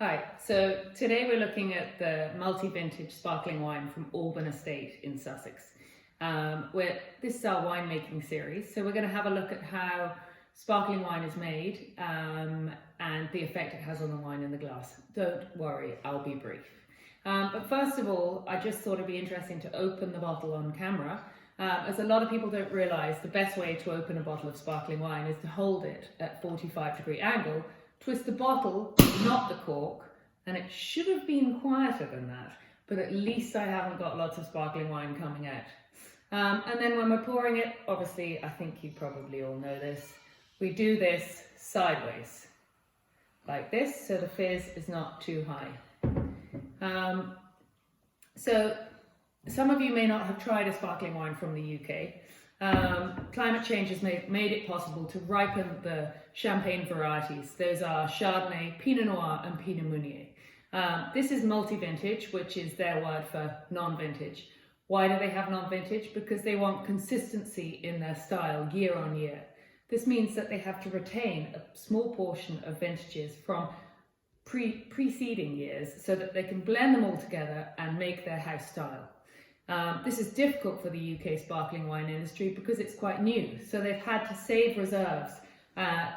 Hi, so today we're looking at the multi-vintage sparkling wine from Albourne Estate in Sussex. This is our winemaking series, so we're going to have a look at how sparkling wine is made and the effect it has on the wine in the glass. Don't worry, I'll be brief. But first of all, I just thought it'd be interesting to open the bottle on camera. As a lot of people don't realise, the best way to open a bottle of sparkling wine is to hold it at 45-degree angle, twist the bottle, not the cork, and it should have been quieter than that, but at least I haven't got lots of sparkling wine coming out. And then when we're pouring it, obviously, I think you probably all know this, we do this sideways, like this, so the fizz is not too high. So some of you may not have tried a sparkling wine from the UK. Climate change has made it possible to ripen the champagne varieties. Those are Chardonnay, Pinot Noir and Pinot Meunier. This is multi-vintage, which is their word for non-vintage. Why do they have non-vintage? Because they want consistency in their style year on year. This means that they have to retain a small portion of vintages from preceding years so that they can blend them all together and make their house style. This is difficult for the UK sparkling wine industry because it's quite new, so they've had to save reserves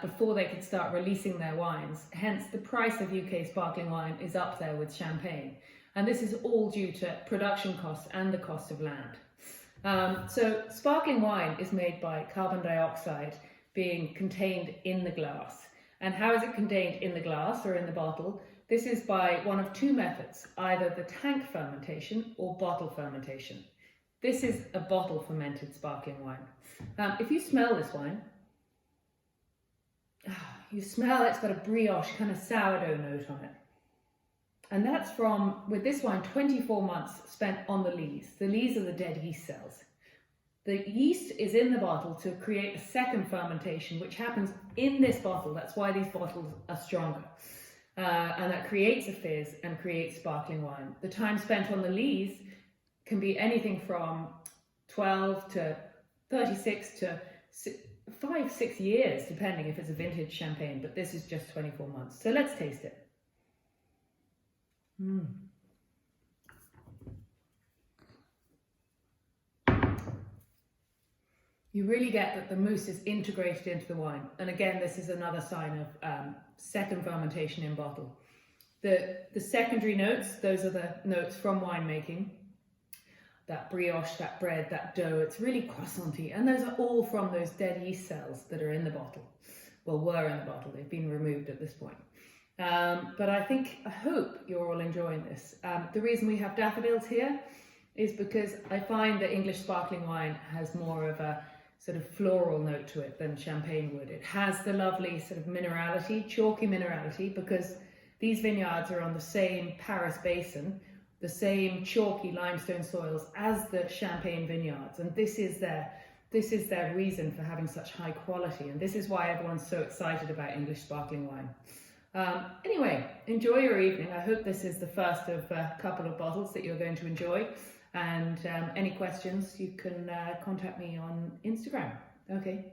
before they could start releasing their wines. Hence, the price of UK sparkling wine is up there with champagne. And this is all due to production costs and the cost of land. So sparkling wine is made by carbon dioxide being contained in the glass. And how is it contained in the glass or in the bottle? This is by one of two methods, either the tank fermentation or bottle fermentation. This is a bottle fermented sparkling wine. If you smell this wine, you smell it's got a brioche kind of sourdough note on it. And that's from, with this wine, 24 months spent on the lees. The lees are the dead yeast cells. The yeast is in the bottle to create a second fermentation, which happens in this bottle. That's why these bottles are stronger. And that creates a fizz and creates sparkling wine. The time spent on the lees can be anything from 12 to 36 to 5-6 years, depending if it's a vintage champagne, but this is just 24 months. So let's taste it. You really get that the mousse is integrated into the wine. And again, this is another sign of second fermentation in bottle. The secondary notes, those are the notes from winemaking. That brioche, that bread, that dough, it's really croissant-y. And those are all from those dead yeast cells that are in the bottle. Well, were in the bottle, they've been removed at this point. But I hope you're all enjoying this. The reason we have daffodils here is because I find that English sparkling wine has more of a sort of floral note to it than champagne would. It has the lovely sort of minerality, chalky minerality, because these vineyards are on the same Paris basin, the same chalky limestone soils as the champagne vineyards, and this is their reason for having such high quality, and this is why everyone's so excited about English sparkling wine. Anyway, enjoy your evening. I hope this is the first of a couple of bottles that you're going to enjoy. And any questions, you can contact me on Instagram. Okay.